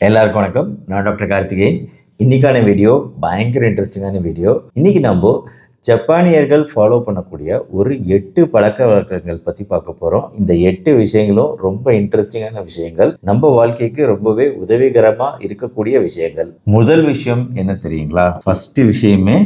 எல்லாருக்கும் வணக்கம். நான் டாக்டர் கார்த்திகேயன். இன்னைக்கான வீடியோ பயங்கர இன்ட்ரெஸ்டிங்கான வீடியோ. இன்னைக்கு நம்ம ஜப்பானியர்கள் ஃபாலோ பண்ணக்கூடிய ஒரு 8 பழக்க வழக்கங்கள் பற்றி பார்க்க போகிறோம். இந்த 8 விஷயங்களும் ரொம்ப இன்ட்ரெஸ்டிங்கான விஷயங்கள், நம்ம வாழ்க்கைக்கு ரொம்பவே உதவிகரமாக இருக்கக்கூடிய விஷயங்கள். முதல் விஷயம் என்ன தெரியுங்களா? ஃபர்ஸ்ட் விஷயமே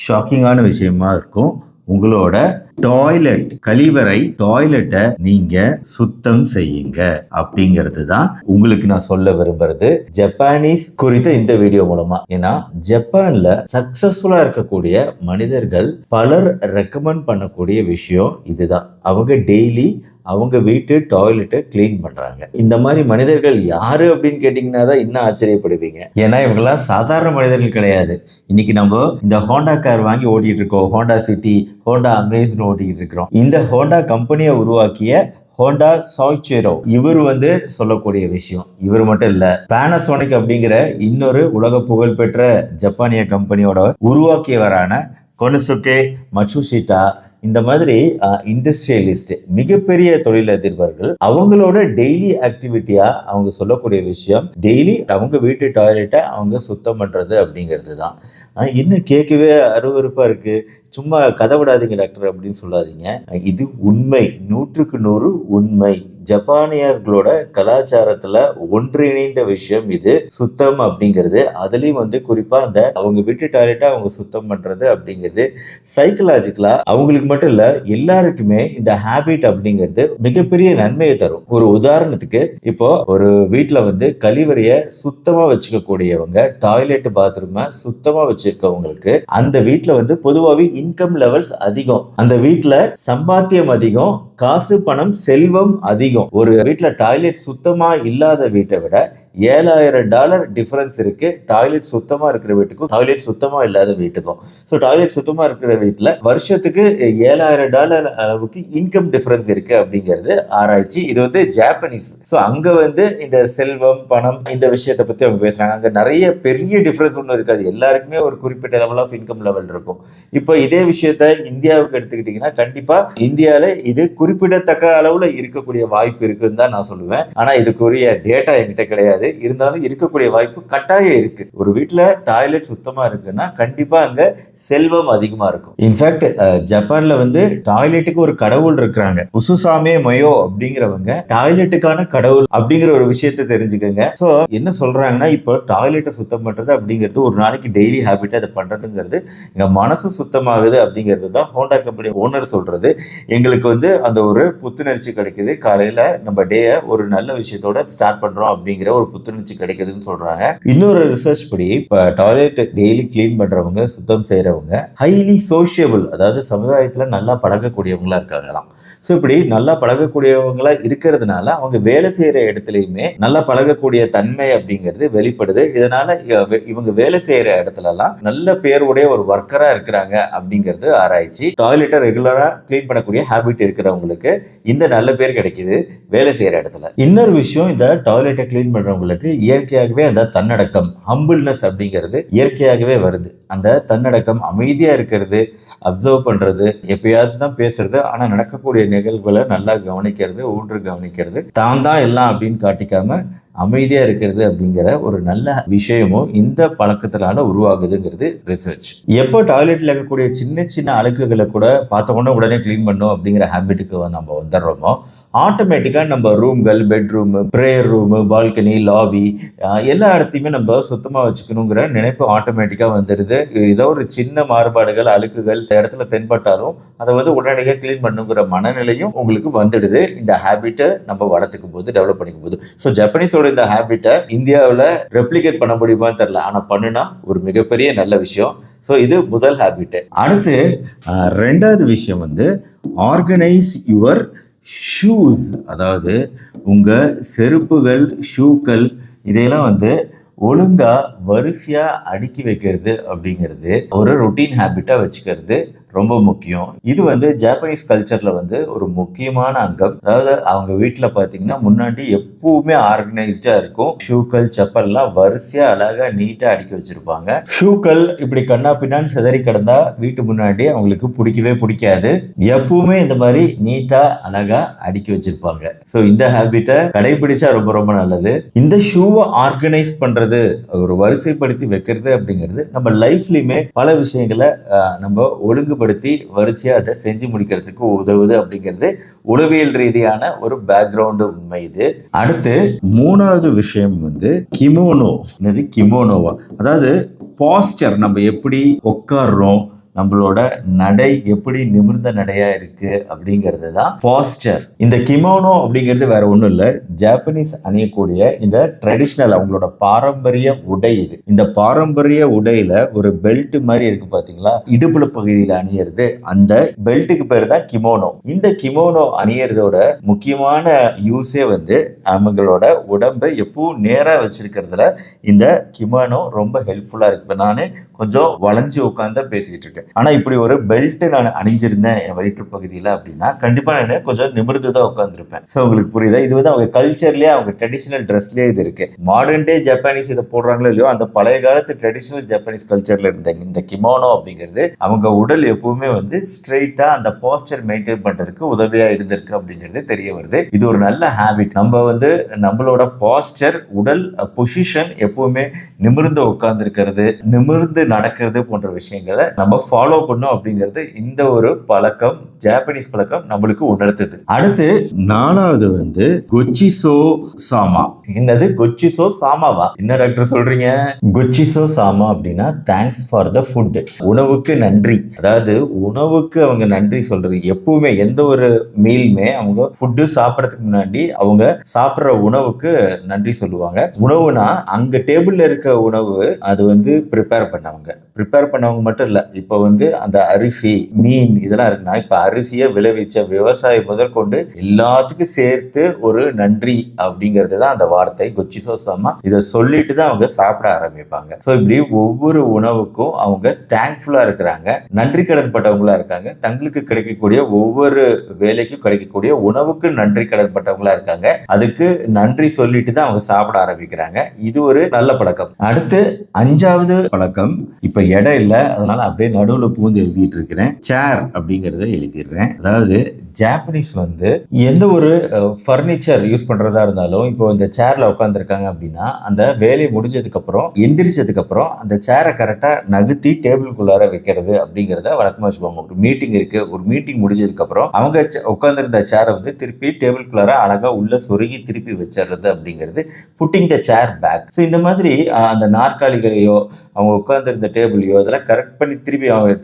ஷாக்கிங்கான விஷயமா இருக்கும். உங்களோட டாய்லெட்டை நீங்க சுத்தம் செய்யுங்க அப்படிங்கிறது தான் உங்களுக்கு நான் சொல்ல விரும்புறது ஜப்பானீஸ் குறித்த இந்த வீடியோ மூலமா. ஏன்னா ஜப்பான்ல சக்சஸ்ஃபுல்லா இருக்கக்கூடிய மனிதர்கள் பலர் ரெக்கமெண்ட் பண்ணக்கூடிய விஷயம் இதுதான். அவங்க டெய்லி அவங்க வீட்டு டாய்லெட்டை கிளீன் பண்றாங்க. இந்த மாதிரி மனிதர்கள் யாரு அப்படின்னு கேட்டீங்கன்னா தான் இன்னும் ஆச்சரியப்படுவீங்க. ஏன்னா இவங்கெல்லாம் சாதாரண மனிதர்கள் கிடையாது. இன்னைக்கு நம்ம இந்த ஹோண்டா கார் வாங்கி ஓட்டிட்டு இருக்கோம், ஹோண்டா சிட்டி, ஹோண்டா அமேஸ்னு ஓட்டிட்டு இருக்கிறோம். இந்த ஹோண்டா கம்பெனியை உருவாக்கிய ஹோண்டா சாய்ச்சேரோ இவர் சொல்லக்கூடிய விஷயம். இவர் மட்டும் இல்ல, பானாசோனிக் அப்படிங்கிற இன்னொரு உலக புகழ்பெற்ற ஜப்பானிய கம்பெனியோட உருவாக்கியவரான கொனசுகே மட்சுஷிட்டா, இந்த மாதிரி இண்டஸ்ட்ரியலிஸ்ட், மிகப்பெரிய தொழிலதிபர்கள், அவங்களோட டெய்லி ஆக்டிவிட்டியா அவங்க சொல்லக்கூடிய விஷயம் டெய்லி அவங்க வீட்டு டாய்லெட்டை அவங்க சுத்தம் பண்றது அப்படிங்கிறது தான். இன்னும் கேட்கவே அருவருப்பா இருக்கு. சும்மா கதை விடாதீங்க டாக்டர் அப்படின்னு சொல்லாதீங்க. இது உண்மை, 100க்கு 100 உண்மை. ஜப்பானியர்களோட கலாச்சாரத்துல ஒன்றிணைந்த விஷயம் இது, சுத்தம் அப்படிங்கிறது. அதுலயும் குறிப்பா அந்த அவங்க வீட்டு டாய்லெட்டை அவங்க சுத்தம் பண்றது அப்படிங்கிறது சைக்கலாஜிக்கலா அவங்களுக்கு மட்டும் இல்ல, எல்லாருக்குமே இந்த ஹேபிட் அப்படிங்கிறது மிகப்பெரிய நன்மையை தரும். ஒரு உதாரணத்துக்கு, இப்போ ஒரு வீட்டுல கழிவறைய சுத்தமா வச்சுக்க கூடியவங்க, டாய்லெட் பாத்ரூம சுத்தமா வச்சிருக்கவங்களுக்கு அந்த வீட்டுல பொதுவாகவே இன்கம் லெவல்ஸ் அதிகம், அந்த வீட்டுல சம்பாத்தியம் அதிகம், காசு பணம் செல்வம் அதிகம். ஒரு வீட்டுல டாய்லெட் சுத்தமா இல்லாத வீட்டை விட $7,000 டிஃபரன்ஸ் இருக்கு டாய்லெட் சுத்தமா இருக்கிற வீட்டுக்கும் டாய்லெட் சுத்தமா இல்லாத வீட்டுக்கும். ஸோ டாய்லெட் சுத்தமா இருக்கிற வீட்டில் வருஷத்துக்கு $7,000 அளவுக்கு இன்கம் டிஃபரன்ஸ் இருக்கு அப்படிங்கிறது ஆராய்ச்சி. இது ஜாப்பனீஸ். ஸோ அங்க இந்த செல்வம் பணம் இந்த விஷயத்தை பத்தி அவங்க பேசுறாங்க. அங்க நிறைய பெரிய டிஃபரன்ஸ் ஒன்றும் இருக்காது, எல்லாருக்குமே ஒரு குறிப்பிட்ட லெவல் ஆஃப் இன்கம் லெவல் இருக்கும். இப்போ இதே விஷயத்த இந்தியாவுக்கு எடுத்துக்கிட்டீங்கன்னா கண்டிப்பா இந்தியாவில இது குறிப்பிடத்தக்க அளவுல இருக்கக்கூடிய வாய்ப்பு இருக்குன்னு தான் நான் சொல்லுவேன். ஆனா இதுக்குரிய டேட்டா என்கிட்ட கிடையாது. இருந்தாலும் இருக்கக்கூடிய வாய்ப்பு கட்டாயம் இருக்கு. ஒரு வீட்டுல டாய்லெட் சுத்தமா இருக்குன்னா கண்டிப்பா அங்க செல்வம் அதிகமா இருக்கும். இன்ஃபேக்ட் ஜப்பான்ல டாய்லெட்டுக்கு ஒரு கடவுள் இருக்கிறாங்க. உசுசாமே மயோ அப்படிங்கிறவங்க டாய்லெட்டுக்கான கடவுள் அப்படிங்கிற ஒரு விஷயத்தை தெரிஞ்சுக்கங்க. சோ என்ன சொல்றாங்கன்னா, இப்போ டாய்லெட்டை சுத்தம் பண்றது அப்படிங்கிறது ஒரு நாளைக்கு டெய்லி ஹேபிட். அதை பண்றதுங்கிறது எங்க மனசு சுத்தமாகுது அப்படிங்கிறது தான் ஹோண்டா கம்பெனி ஓனர் சொல்றது. எங்களுக்கு அந்த ஒரு புத்துணர்ச்சி கிடைக்குது. காலையில நம்ம டே ஒரு நல்ல விஷயத்தோட ஸ்டார்ட் பண்றோம் அப்படிங்கிற ஒரு புத்துணர்ச்சி கிடைக்குதுன்னு சொல்றாங்க. இன்னொரு ரிசர்ச் படி, இப்ப டாய்லெட் டெய்லி கிளீன் பண்றவங்க, சுத்தம் செய்யறவங்க ஹைலி சோஷியபிள், அதாவது சமுதாயத்துல நல்லா பழகக்கூடியவங்களா இருக்காங்களாம். ஸோ இப்படி நல்லா பழகக்கூடியவங்களா இருக்கிறதுனால அவங்க வேலை செய்யற இடத்துலையுமே நல்லா பழகக்கூடிய தன்மை அப்படிங்கிறது வெளிப்படுது. இதனால இவங்க வேலை செய்யற இடத்துலலாம் நல்ல பேருடைய ஒரு ஒர்க்கரா இருக்கிறாங்க அப்படிங்கிறது ஆராய்ச்சி. டாய்லெட்டை ரெகுலரா கிளீன் பண்ணக்கூடிய ஹேபிட் இருக்கிறவங்களுக்கு இந்த நல்ல பேர் கிடைக்குது வேலை செய்யற இடத்துல. இன்னொரு விஷயம், இந்த டாய்லெட்டை கிளீன் பண்றவங்களுக்கு இயற்கையாகவே அந்த தன்னடக்கம், ஹம்பிள்னஸ் அப்படிங்கிறது இயற்கையாகவே வருது. அந்த தன்னடக்கம், அமைதியா இருக்கிறது, அப்சர்வ் பண்றது, எப்பயாச்சும் தான் பேசுறது, ஆனா நடக்கக்கூடிய நிகழ்வுகளை நல்லா கவனிக்கிறது, ஊன்று கவனிக்கிறது, தான் எல்லாம் அப்படின்னு காட்டிக்காம அமைதியா இருக்கிறது அப்படிங்கிற ஒரு நல்ல விஷயமும் இந்த பழக்கத்தினால உருவாகுதுங்கிறது ரிசர்ச். எப்போ டாய்லெட்ல இருக்கக்கூடிய சின்ன சின்ன அழுக்குகளை கூட பார்த்த உடனே கிளீன் பண்ணும் அப்படிங்கிற ஹேபிட்டுக்கு நம்ம வந்துடுறோமோ, ஆட்டோமேட்டிக்கா நம்ம ரூம்கள், bedroom, prayer room, balcony, lobby எல்லா இடத்தையுமே நம்ம சுத்தமா வச்சுக்கணுங்கிற நினைப்பு ஆட்டோமேட்டிக்கா வந்துடுது. ஏதோ ஒரு சின்ன மாறுபாடுகள், அழுக்குகள் இடத்துல தென்பட்டாலும் அதை உடனடியாக கிளீன் பண்ணுங்கிற மனநிலையும் உங்களுக்கு வந்துடுது, இந்த ஹேபிட்டை நம்ம வளர்த்துக்கும் போது, டெவலப் பண்ணிக்கும் போது. ஸோ ஜப்பனீஸோட இந்த ஹேபிட்டை இந்தியாவில் ரெப்ளிகேட் பண்ண முடியுமான்னு தெரியல, ஆனா பண்ணுனா ஒரு மிகப்பெரிய நல்ல விஷயம். ஸோ இது முதல் ஹேபிட். அடுத்து ரெண்டாவது விஷயம் ஆர்கனைஸ் யுவர் ஷூஸ், அதாவது உங்க செருப்புகள், ஷூக்கள் இதையெல்லாம் ஒழுங்கா வரிசையா அடுக்கி வைக்கிறது அப்படிங்கிறது ஒரு ரொட்டீன் ஹேபிட்டா வச்சுக்கிறது ரொம்ப முக்கியம். இது வந்து ஜாப்பனீஸ் கல்ச்சர்ல வந்து ஒரு முக்கியமான அங்கம். அதாவது அவங்க வீட்டுல பாத்தீங்கன்னா முன்னாடி எப்பவுமே ஆர்கனைஸ்டா இருக்கும். ஷூக்கள் செப்பல்லாம் வரிசையா அழகா நீட்டா அடுக்கி வச்சிருப்பாங்க. ஷூக்கள் இப்படி கண்ணா பின்னான்னு சிதறி கிடந்தா வீட்டு முன்னாடி அவங்களுக்கு பிடிக்கவே பிடிக்காது. எப்பவுமே இந்த மாதிரி நீட்டா அழகா அடுக்கி வச்சிருப்பாங்க. சோ இந்த ஹேபிட்டை கடைபிடிச்சா ரொம்ப ரொம்ப நல்லது. இந்த ஷூவை ஆர்கனைஸ் பண்றது, ஒரு வரிசைப்படுத்தி வைக்கிறது அப்படிங்கிறது நம்ம லைஃப்லயுமே பல விஷயங்களை நம்ம ஒழுங்குபடுத்தி வரிசையா அதை செஞ்சு முடிக்கிறதுக்கு உதவுது அப்படிங்கிறது உளவியல் ரீதியான ஒரு பேக்ரவுண்ட் உண்மை. இது அடுத்து மூணாவது விஷயம் வந்து கிமோனோ. கிமோனோவா, அதாவது பாஸ்டர், நம்ம எப்படி உட்கார்றோம், நம்மளோட நடை எப்படி நிமிர்ந்த நடையா இருக்கு அப்படிங்கிறது தான் பாஸ்டர். இந்த கிமோனோ அப்படிங்கிறது வேற ஒண்ணும் இல்ல, ஜாப்பனீஸ் அணியக்கூடிய இந்த ட்ரெடிஷனல் அவங்களோட பாரம்பரிய உடை. இது இந்த பாரம்பரிய உடையில ஒரு பெல்ட் மாதிரி இருக்கு பாத்தீங்களா, இடுப்புல பகுதியில் அணியறது, அந்த பெல்ட்டுக்கு பேர் தான் கிமோனோ. இந்த கிமோனோ அணியறதோட முக்கியமான யூஸே வந்து அவங்களோட உடம்பை எப்பவும் நேரா வச்சிருக்கிறதுல இந்த கிமோனோ ரொம்ப ஹெல்ப்ஃபுல்லா இருக்கு. நானு கொஞ்சம் வளைஞ்சு உட்காந்து பேசிக்கிட்டு இருக்கேன். ஆனா இப்படி ஒரு பெல்ட் நான் அணிஞ்சிருந்தேன் என் வயிற்று பகுதியில அப்படின்னா கண்டிப்பா நான் கொஞ்சம் நிமிர்ந்து தான் உட்காந்துருப்பேன். சோ உங்களுக்கு புரியுதா? இது வந்து அவங்க கல்ச்சர்லயே, அவங்க ட்ரெடிஷனல் ட்ரெஸ்லயே இது இருக்கு. மாடர்ன் டே ஜப்பானீஸ் இதை போடுறாங்களோ இல்லையோ, அந்த பழைய காலத்து ட்ரெடிஷனல் ஜப்பானீஸ் கல்ச்சர்ல இருந்த இந்த கிமோனோ அப்படிங்கிறது அவங்க உடல் எப்பவுமே வந்து ஸ்ட்ரெயிட்டா அந்த போஸ்டர் மெயின்டைன் பண்றதுக்கு உதவியா இருந்திருக்கு அப்படிங்கிறது தெரிய வருது. இது ஒரு நல்ல ஹேபிட். நம்ம வந்து நம்மளோட போஸ்டர், உடல் பொசிஷன் எப்பவுமே நிமிர்ந்து உட்கார்ந்து இருக்கிறது, நிமிர்ந்து நடக்கிறது போன்ற விஷயங்களை நம்ம ஃபாலோ பண்ணும் அப்படிங்கிறது இந்த ஒரு பழக்கம், ஜாப்பனீஸ் பழக்கம் நம்மளுக்கு உணர்த்துது. அடுத்து நாலாவது வந்து கொச்சிசோ சாமா. என்னது கொச்சிசோ சாமாவா? என்ன டாக்டர் சொல்றீங்க? கொச்சிசோ சாமா அப்படின்னா தேங்க்ஸ் ஃபார் த ஃபுட், உணவுக்கு நன்றி. அதாவது உணவுக்கு அவங்க நன்றி சொல்றது. எப்பவுமே எந்த ஒரு மீல்மே அவங்க ஃபுட்டு சாப்பிடறதுக்கு முன்னாடி அவங்க சாப்பிடுற உணவுக்கு நன்றி சொல்லுவாங்க. உணவுனா அங்க டேபிள்ல இருக்க உணவு, அது வந்து ப்ரிப்பேர் பண்ணவங்க மட்டும் இல்ல. இப்ப வந்து அந்த அரிசி, மீன் இதெல்லாம் இருக்குன்னா, இப்ப அரிசியை விளைவிச்ச விவசாயி முதல் கொண்டு எல்லாத்துக்கும் சேர்த்து ஒரு நன்றி அப்படிங்கிறது தான் அந்த வார்த்தை கொச்சிசோ சாமா. இதை சொல்லிட்டு தான் அவங்க சாப்பிட ஆரம்பிப்பாங்க. சோ இப்படி ஒவ்வொரு உணவுக்கும் அவங்க தேங்க்ஃபுல்லா இருக்கிறாங்க, நன்றி கடன் பட்டவங்களா இருக்காங்க. தங்களுக்கு கிடைக்கக்கூடிய ஒவ்வொரு வேலைக்கும் கிடைக்கக்கூடிய உணவுக்கு நன்றி கடன் பட்டவங்களா இருக்காங்க. அதுக்கு நன்றி சொல்லிட்டு தான் அவங்க சாப்பிட ஆரம்பிக்கிறாங்க. இது ஒரு நல்ல பழக்கம். அடுத்து அஞ்சாவது பழக்கம், இப்ப இடம் இல்ல அதனால அப்படியே நடுவுல பூந்து எழுதிட்டு இருக்கிறேன். சேர் அப்படிங்கறத எழுதிடுறேன். அதாவது ஜாப்பனீஸ் வந்து எந்த ஒரு பர்னிச்சர் யூஸ் பண்றதா இருந்தாலும், இப்போ இந்த சேர்ல உட்காந்துருக்காங்க அப்படின்னா அந்த வேலையை முடிஞ்சதுக்கு அப்புறம் எந்திரிச்சதுக்கு அப்புறம் அந்த சேரை கரெக்டா நகர்த்தி டேபிளுக்குள்ளார வைக்கிறது அப்படிங்கறத வழக்கமா வச்சுக்குவாங்க. ஒரு மீட்டிங் இருக்கு, ஒரு மீட்டிங் முடிஞ்சதுக்கு அப்புறம் அவங்க உட்காந்துருந்த சேரை வந்து திருப்பி டேபிளுக்குள்ளார அழகா உள்ள சொருகி திருப்பி வச்சிடுறது அப்படிங்கிறது putting the chair back. So இந்த மாதிரி அந்த நாற்காலிகளையோ அவங்க உட்காந்துருந்த டேபிளையோ அதெல்லாம் கரெக்ட் பண்ணி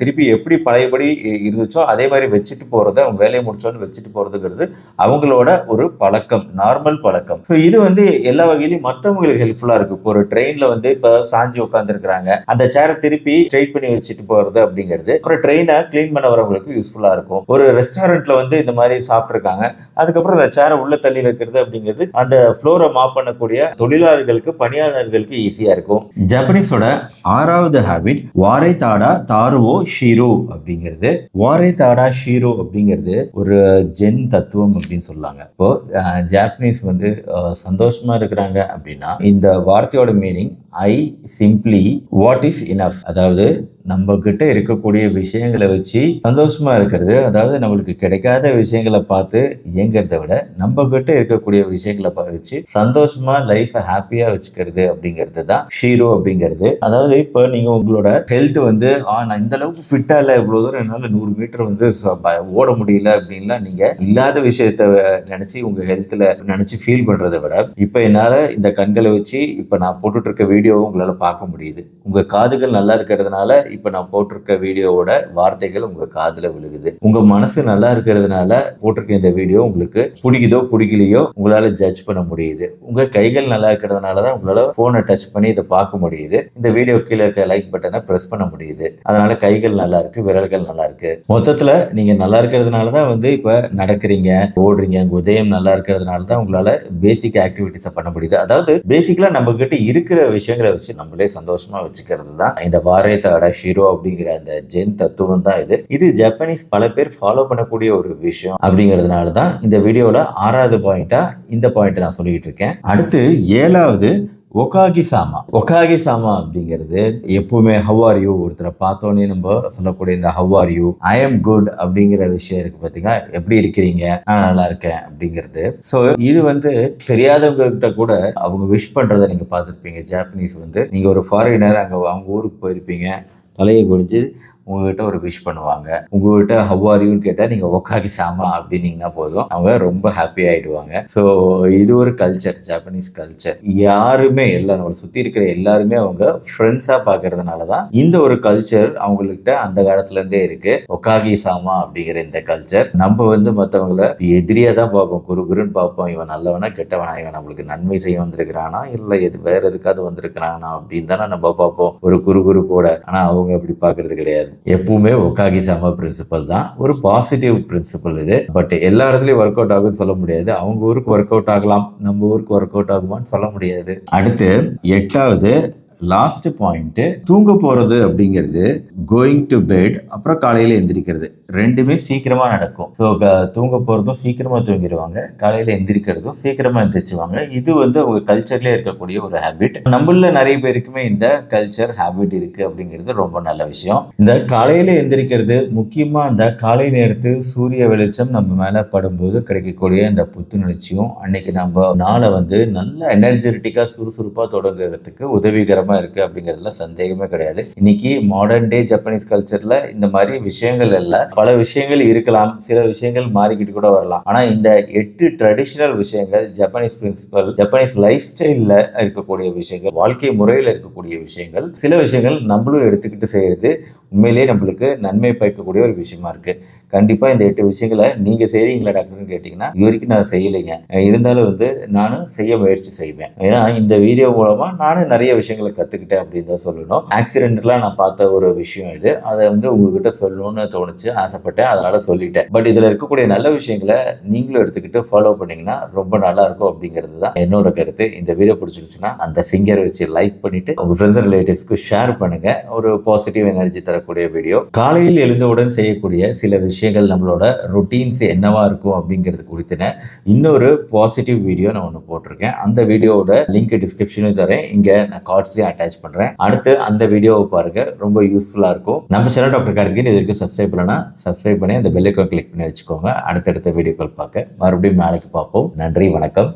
திருப்பி எப்படி பழையபடி இருந்துச்சோ அதே மாதிரி வச்சுட்டு போறது, அவங்க வேலையை முடிச்சோன்னு வச்சுட்டு போறதுங்கிறது அவங்களோட ஒரு பழக்கம், நார்மல் பழக்கம். ஸோ இது வந்து எல்லா வகையிலும் மற்றவங்களுக்கு ஹெல்ப்ஃபுல்லா இருக்கு. இப்போ ஒரு ட்ரெயின்ல வந்து இப்ப சாஞ்சி உட்காந்துருக்காங்க, அந்த சேரை திருப்பி ஸ்ட்ரைட் பண்ணி வச்சுட்டு போறது அப்படிங்கிறது அப்புறம் ட்ரெயினை கிளீன் பண்ண வரவங்களுக்கு யூஸ்ஃபுல்லா இருக்கும். ஒரு ரெஸ்டாரண்ட்ல வந்து இந்த மாதிரி சாப்பிட்டுருக்காங்க, அதுக்கப்புறம் அந்த சேரை உள்ள தள்ளி வைக்கிறது அப்படிங்கிறது அந்த ஃப்ளோரை மாப் பண்ணக்கூடிய தொழிலாளர்களுக்கு, பணியாளர்களுக்கு ஈஸியா இருக்கும். ஜப்பானீஸோட ஆறாவது ஹேபிட் வாரை தாடா தாருவோ ஷீரோ அப்படிங்கிறது. வாரை தாடா ஷீரோ அப்படிங்கிறது ஒரு ஜென் தத்துவம் அப்படின்னு சொல்லாங்க. இப்போ ஜாப்பனீஸ் வந்து சந்தோஷமா இருக்கிறாங்க அப்படின்னா இந்த வார்த்தையோட மீனிங் ஐ சிம்பிளி வாட் இஸ் இனஃப். அதாவது நம்ம கிட்ட இருக்கக்கூடிய விஷயங்களை வச்சு சந்தோஷமா இருக்கிறது, அதாவது நம்மளுக்கு கிடைக்காத விஷயங்களை பார்த்து இயங்கிறத விட நம்ம கிட்ட இருக்கக்கூடிய விஷயங்களை வச்சு சந்தோஷமா லைஃபை ஹாப்பியா வச்சுக்கிறது அப்படிங்கிறது தான் ஷீரோ அப்படிங்கிறது. அதாவது இப்போ நீங்க உங்களோட ஹெல்த் வந்து நான் இந்த அளவுக்கு ஃபிட்டா இல்லை, இவ்வளவு தூரம் என்னால 100 மீட்டர் வந்து ஓட முடியல அப்படின்லாம் நீங்க இல்லாத விஷயத்த நினைச்சு உங்க ஹெல்த்ல நினைச்சு ஃபீல் பண்றதை விட, இப்ப என்னால இந்த கண்களை வச்சு இப்ப நான் போட்டுட்டு இருக்க வீடியோவை உங்களால பார்க்க முடியுது. உங்க காதுகள் நல்லா இருக்கிறதுனால இப்ப நான் போட்டிருக்க வீடியோவோட வார்த்தைகள் உங்க காதுல விழுகுது. உங்க மனசு நல்லா இருக்கிறதுனால போட்டிருக்க இந்த வீடியோ உங்களுக்கு பிடிக்குதோ பிடிக்கலையோ உங்களால ஜட்ஜ் பண்ண முடியுது. உங்க கைகள் நல்லா இருக்கிறதுனாலதான் உங்களால போனை டச் பண்ணி இதை பார்க்க முடியுது. இந்த வீடியோ கீழே இருக்க லைக் பட்டனை பிரஸ் பண்ண முடியுது. அதனால கைகள் நல்லா இருக்கு, விரல்கள் நல்லா இருக்கு. மொத்தத்துல நீங்க நல்லா இருக்கிறதுனாலதான் வந்து இப்ப நடக்கிறீங்க, ஓடுறீங்க. உங்க உதயம் நல்லா இருக்கிறதுனாலதான் உங்களால பேசிக் ஆக்டிவிட்டிஸை பண்ண முடியுது. அதாவது பேசிக்கலா நம்ம கிட்ட இருக்கிற விஷயங்களை வச்சு நம்மளே சந்தோஷமா வச்சுக்கிறது தான் இந்த வாரே தாடா ஷிரோ அப்படிங்கிற அந்த ஜென் தத்துவம் தான் இது ஜப்பானீஸ் பல பேர் ஃபாலோ பண்ணக்கூடிய ஒரு விஷயம் அப்படிங்கிறதுனால தான் இந்த வீடியோல 6வது பாயிண்டா இந்த பாயிண்ட் நான் சொல்லிட்டு இருக்கேன். அடுத்து 7வது ஒகாகி சாமா அப்படிங்கிறது எப்பவுமே ஹவ் ஆர் யூ, ஒருத்தரை பார்த்தோன்னே நம்ம சொல்லக்கூடிய இந்த how are you, I am good அப்படிங்கிற விஷயம் இருக்கு பார்த்தீங்களா, எப்படி இருக்கிறீங்க, நான் நல்லா இருக்கேன் அப்படிங்கிறது. ஸோ இது தெரியாதவங்க கிட்ட கூட அவங்க விஷ் பண்றதை நீங்க பார்த்துருப்பீங்க. ஜாப்பனீஸ் நீங்க ஒரு ஃபாரினர் அங்கே அவங்க ஊருக்கு போயிருப்பீங்க, தலையை குடிச்சு உங்ககிட்ட ஒரு விஷ் பண்ணுவாங்க. உங்ககிட்ட ஹவ் ஆர் யூன்னு கேட்டால் நீங்கள் ஒகாகி சாமா அப்படின்னீங்கன்னா போதும், அவங்க ரொம்ப ஹாப்பி ஆகிடுவாங்க. ஸோ இது ஒரு கல்ச்சர், ஜாப்பனீஸ் கல்ச்சர். யாருமே நம்மளை சுற்றி இருக்கிற எல்லாருமே அவங்க ஃப்ரெண்ட்ஸாக பார்க்கறதுனால தான் இந்த ஒரு கல்ச்சர் அவங்கள்ட்ட அந்த காலத்துலேருந்தே இருக்கு. ஒகாகி சாமா அப்படிங்கிற இந்த கல்ச்சர் நம்ம மற்றவங்களை எதிரியாக தான் பார்ப்போம், குருன்னு பார்ப்போம். இவன் நல்லவனா கெட்டவனா, இவன் நம்மளுக்கு நன்மை செய்ய வந்திருக்கிறானா இல்லை வேற எதுக்காவது வந்திருக்கிறானா அப்படின்னு தானே நம்ம பார்ப்போம் ஒரு குருப்போட. ஆனால் அவங்க அப்படி பார்க்கறது கிடையாது. எப்பவுமே ஒகாகி சாமா பிரின்சிபல் தான் ஒரு பாசிட்டிவ் பிரின்சிபல் இது. பட் எல்லா இடத்துலயும் ஒர்க் அவுட் ஆகும்னு சொல்ல முடியாது. அவங்க ஊருக்கு ஒர்க் அவுட் ஆகலாம், நம்ம ஊருக்கு ஒர்க் அவுட் ஆகுமான்னு சொல்ல முடியாது. அடுத்து 8வது லாஸ்ட் பாயிண்ட், தூங்க போறது அப்படிங்கிறது கோயிங் டு பெட், அப்புறம் காலையில எந்திரிக்கிறது. ரெண்டுமே சீக்கிரமா நடக்கும். ஸோ தூங்க போறதும் சீக்கிரமா தூங்கிடுவாங்க, காலையில எந்திரிக்கிறதும் சீக்கிரமா எந்திரிச்சுவாங்க. இது அவங்க கல்ச்சர்லேயே இருக்கக்கூடிய ஒரு ஹேபிட். நம்மள நிறைய பேருக்குமே இந்த கல்ச்சர் ஹேபிட் இருக்கு அப்படிங்கிறது ரொம்ப நல்ல விஷயம். இந்த காலையில எந்திரிக்கிறது முக்கியமா அந்த காலை நேரத்து சூரிய வெளிச்சம் நம்ம மேல படும்போது கிடைக்கக்கூடிய இந்த புத்துணர்ச்சியும் அன்னைக்கு நம்ம நாளை நல்ல எனர்ஜெட்டிக்கா சுறுசுறுப்பா தொடங்குறதுக்கு உதவிகரமா இருக்கு அப்படிங்கிறதுல சந்தேகமே கிடையாது. இன்னைக்கு மாடர்ன் டே ஜப்பானீஸ் கல்ச்சர்ல இந்த மாதிரி விஷயங்கள் எல்லாம் பல விஷயங்கள் இருக்கலாம், சில விஷயங்கள் மாறிக்கிட்டு கூட வரலாம். ஆனா இந்த 8 ட்ரெடிஷனல் விஷயங்கள், ஜப்பானீஸ் பிரின்சிபல், ஜப்பானீஸ் லைஃப் ஸ்டைல்ல இருக்கக்கூடிய விஷயங்கள், வாழ்க்கை முறையில் இருக்கக்கூடிய விஷயங்கள், சில விஷயங்கள் நம்மளும் எடுத்துக்கிட்டு செய்யறது உண்மையிலேயே நம்மளுக்கு நன்மை பயக்கக்கூடிய ஒரு விஷயமா இருக்கு. கண்டிப்பா இந்த 8 விஷயங்களை நீங்க செய்றீங்களா டாக்டர்னு கேட்டீங்கன்னா இது வரைக்கும் நான் செய்யலைங்க, இருந்தாலும் நானும் செய்ய முயற்சி செய்வேன். ஏன்னா இந்த வீடியோ மூலமா நானும் நிறைய விஷயங்களை கத்துக்கிட்டேன் அப்படின்னு தான் சொல்லணும். ஆக்சிடென்ட்லாம் நான் பார்த்த ஒரு விஷயம் இது, அதை உங்ககிட்ட சொல்லணும்னு தோணுச்சு, ஆசைப்பட்டேன், அதனால சொல்லிட்டேன். பட் இதுல இருக்கக்கூடிய நல்ல விஷயங்களை நீங்களும் எடுத்துக்கிட்டு ஃபாலோ பண்ணீங்கன்னா ரொம்ப நல்லா இருக்கும் அப்படிங்கிறது தான் என்னோட கருத்து. இந்த வீடியோ பிடிச்சிருச்சுன்னா அந்த ஃபிங்கர் வச்சு லைக் பண்ணிட்டு உங்க ஃப்ரெண்ட்ஸ் அண்ட் ரிலேட்டிவ்ஸ்க்கு ஷேர் பண்ணுங்க. ஒரு பாசிட்டிவ் எனர்ஜி தரக்கூடிய வீடியோ. காலையில் எழுந்தவுடன் செய்யக்கூடிய சில விஷயங்கள், நம்மளோட ரொட்டீன்ஸ் என்னவா இருக்கும் அப்படிங்கிறது குறித்துன இன்னொரு பாசிட்டிவ் வீடியோ நான் ஒன்று போட்டிருக்கேன். அந்த வீடியோவோட லிங்க் டிஸ்கிரிப்ஷனும் தரேன், இங்க நான் கார்ட்ஸ்லயும் அட்டாச் பண்றேன். அடுத்து அந்த வீடியோவை பாருங்க, ரொம்ப யூஸ்ஃபுல்லா இருக்கும். நம்ம சேனல் டாக்டர் கார்த்திகேயன் இது வரைக்கும் சப்ஸ்கிரைப் பண்ணலன்னா சப்ஸ்கிரைப் பண்ணி அந்த பெல் ஐகான் கிளிக் பண்ணி வச்சுக்கோங்க. அடுத்தடுத்த வீடியோக்கள் பார்க்க மறுபடியும் நாளைக்கு பார்ப்போம். நன்றி, வணக்கம்.